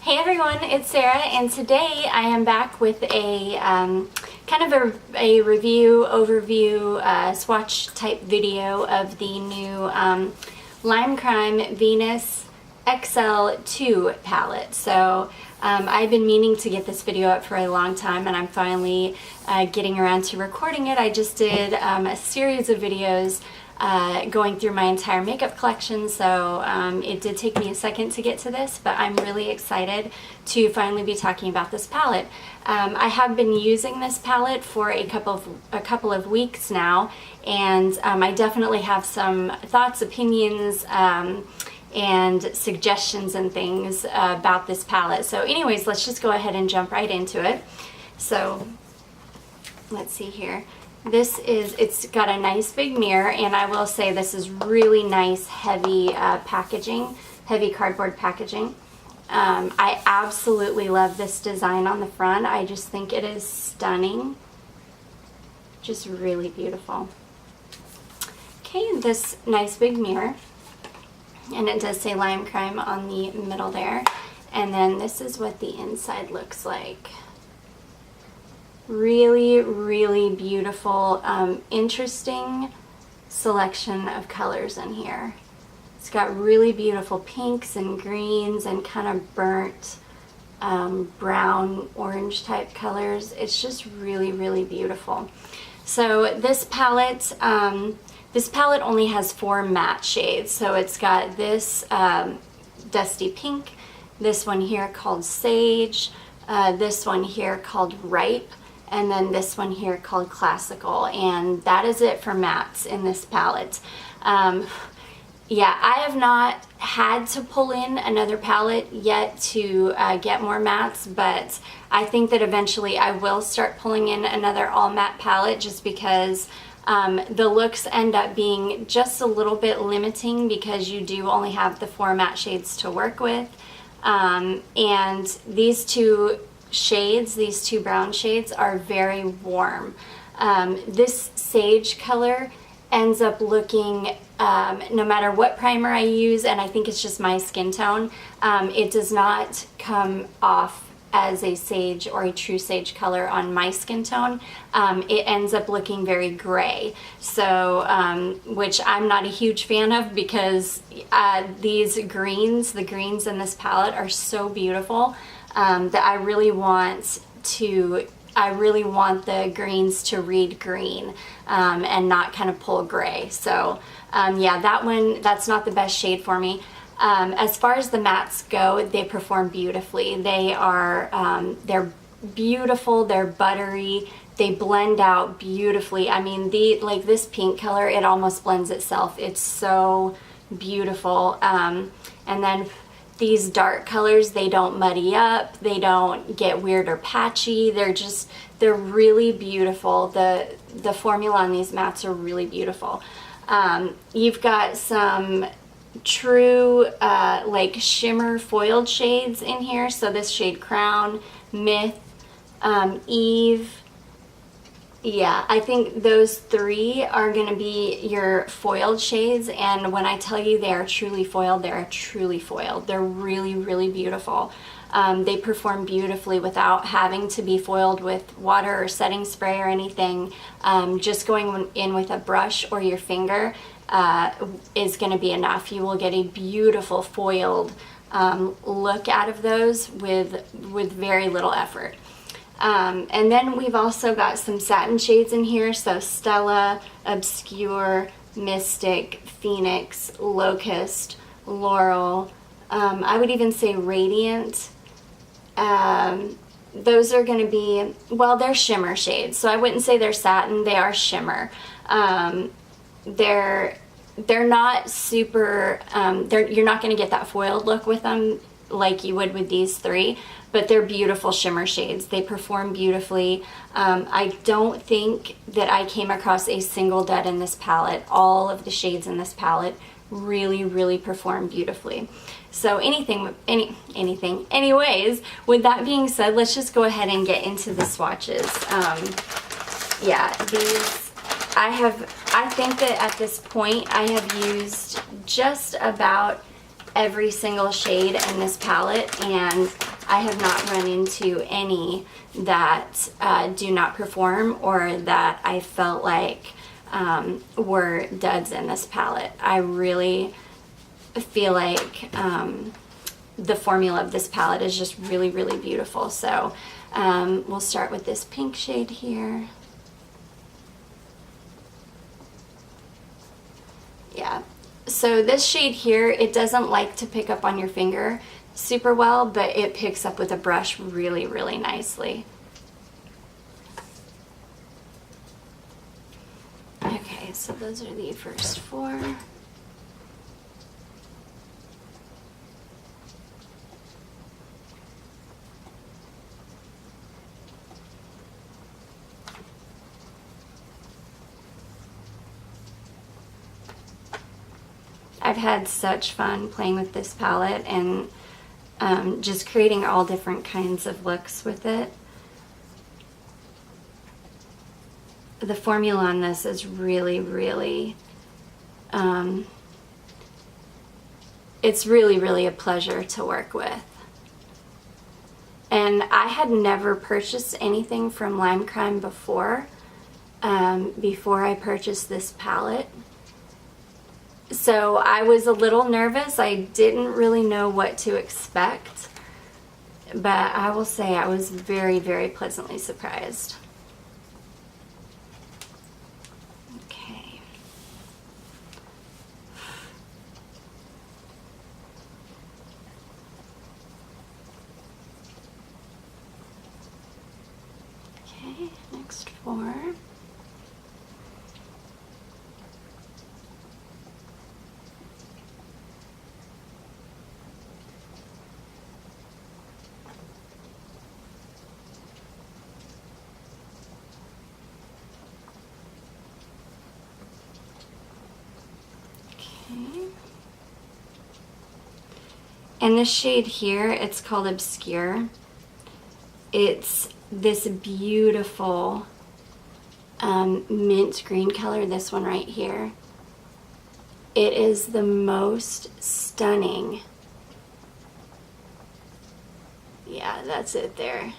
Hey everyone, it's Sarah, and today I am back with a kind of a review, overview, swatch type video of the new Lime Crime Venus XL2 palette. So I've been meaning to get this video up for a long time, and I'm finally getting around to recording it. I just did a series of videos going through my entire makeup collection, so it did take me a second to get to this, but I'm really excited to finally be talking about this palette. I have been using this palette for a couple of weeks now, and I definitely have some thoughts, opinions, and suggestions and things about this palette. So anyways, let's just go ahead and jump right into it. So let's see here. It's got a nice big mirror, and I will say this is really nice heavy packaging, heavy cardboard packaging. I absolutely love this design on the front. I just think it is stunning. Just really beautiful. Okay, this nice big mirror, and it does say Lime Crime on the middle there. And then this is what the inside looks like. Really, really beautiful, interesting selection of colors in here. It's got really beautiful pinks and greens and kind of burnt brown orange type colors. It's just really, really beautiful. So this palette only has 4 matte shades. So it's got this dusty pink, this one here called Sage, this one here called Ripe, and then this one here called Classical, and that is it for mattes in this palette. Yeah, I have not had to pull in another palette yet to get more mattes, but I think that eventually I will start pulling in another all matte palette, just because the looks end up being just a little bit limiting because you do only have the 4 matte shades to work with, and these two shades, these 2 brown shades, are very warm. This sage color ends up looking, no matter what primer I use, and I think it's just my skin tone, it does not come off as a sage or a true sage color on my skin tone. It ends up looking very gray, so which I'm not a huge fan of, because these greens, the greens in this palette are so beautiful that I really want the greens to read green and not kind of pull gray. So yeah, that's not the best shade for me. As far as the mattes go, they perform beautifully. They are they're beautiful, they're buttery, they blend out beautifully. I mean, like this pink color, it almost blends itself. It's so beautiful. And then these dark colors, they don't muddy up, they don't get weird or patchy. They're really beautiful. The formula on these mattes are really beautiful. You've got some true like shimmer foiled shades in here. So this shade Crown, Myth, Eve. Yeah, I think those 3 are going to be your foiled shades, and when I tell you they are truly foiled, they are truly foiled. They're really, really beautiful. They perform beautifully without having to be foiled with water or setting spray or anything. Just going in with a brush or your finger is going to be enough. You will get a beautiful foiled look out of those with very little effort. And then we've also got some satin shades in here, so Stella, Obscure, Mystic, Phoenix, Locust, Laurel, I would even say Radiant. Those are going to be, well, they're shimmer shades, so I wouldn't say they're satin, they are shimmer. They're not super, you're not going to get that foiled look with them like you would with these 3, but they're beautiful shimmer shades. They perform beautifully. I don't think that I came across a single dud in this palette. All of the shades in this palette really, really perform beautifully. So anyways, with that being said, let's just go ahead and get into the swatches. Yeah, these, I think that at this point I have used just about every single shade in this palette, and I have not run into any that do not perform or that I felt like were duds in this palette. I really feel like the formula of this palette is just really, really beautiful. So we'll start with this pink shade here. Yeah, so this shade here, it doesn't like to pick up on your finger super well, but it picks up with a brush really, really nicely. Okay, so those are the first four. I've had such fun playing with this palette and just creating all different kinds of looks with it. The formula on this is really, really, it's really, really a pleasure to work with. And I had never purchased anything from Lime Crime before I purchased this palette. So I was a little nervous. I didn't really know what to expect, but I will say I was very, very pleasantly surprised. Okay. Okay, next four. And this shade here, it's called Obscure. It's this beautiful mint green color, this one right here. It is the most stunning. Yeah, that's it there.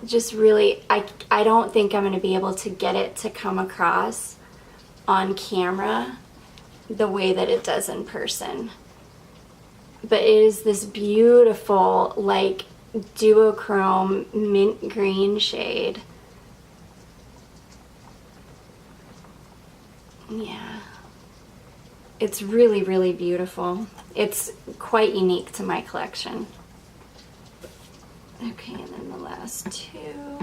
Just really, I don't think I'm going to be able to get it to come across on camera the way that it does in person. But it is this beautiful, like, duochrome mint green shade. Yeah. It's really, really beautiful. It's quite unique to my collection. Okay, and then the last two.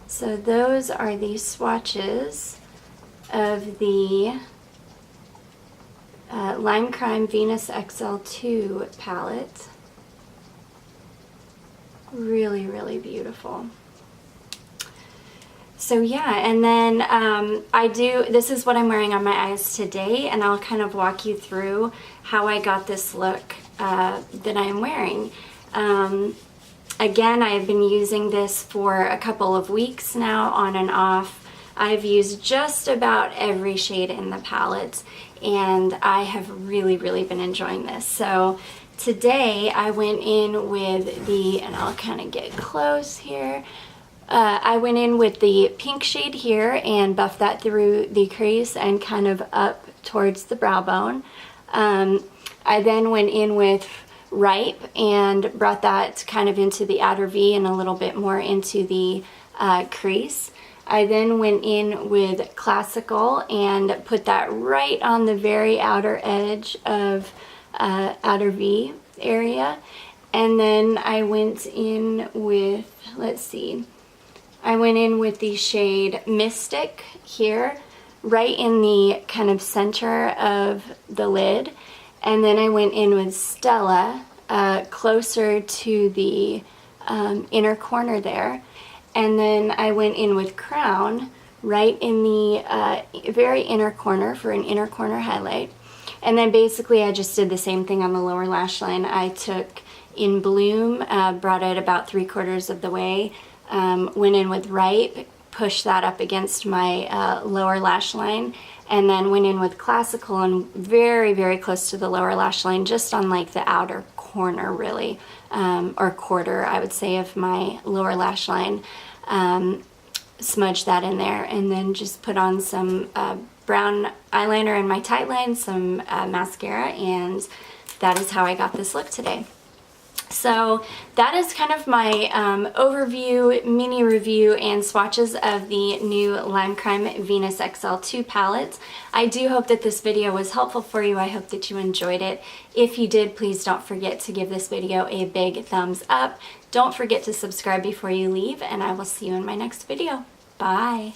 So those are the swatches of the Lime Crime Venus XL2 palette. Really, really beautiful. So yeah, and then this is what I'm wearing on my eyes today, and I'll kind of walk you through how I got this look that I am wearing. Again, I've been using this for a couple of weeks now, on and off. I've used just about every shade in the palette, and I have really, really been enjoying this. So today I went in with the, and I'll kind of get close here, I went in with the pink shade here and buffed that through the crease and kind of up towards the brow bone. I then went in with Ripe and brought that kind of into the outer V and a little bit more into the crease. I then went in with Classical and put that right on the very outer edge of outer V area. And then I went in with, let's see, I went in with the shade Mystic here, right in the kind of center of the lid. And then I went in with Stella, closer to the inner corner there. And then I went in with Crown, right in the very inner corner for an inner corner highlight. And then basically I just did the same thing on the lower lash line. I took In Bloom, brought it about 3/4 of the way went in with Ripe, pushed that up against my lower lash line, and then went in with Classical and very, very close to the lower lash line, just on like the outer corner really, or quarter I would say of my lower lash line. Smudge that in there, and then just put on some brown eyeliner in my tight line, some mascara, and that is how I got this look today. So that is kind of my overview, mini review, and swatches of the new Lime Crime Venus XL2 palette. I do hope that this video was helpful for you. I hope that you enjoyed it. If you did, please don't forget to give this video a big thumbs up. Don't forget to subscribe before you leave, and I will see you in my next video. Bye!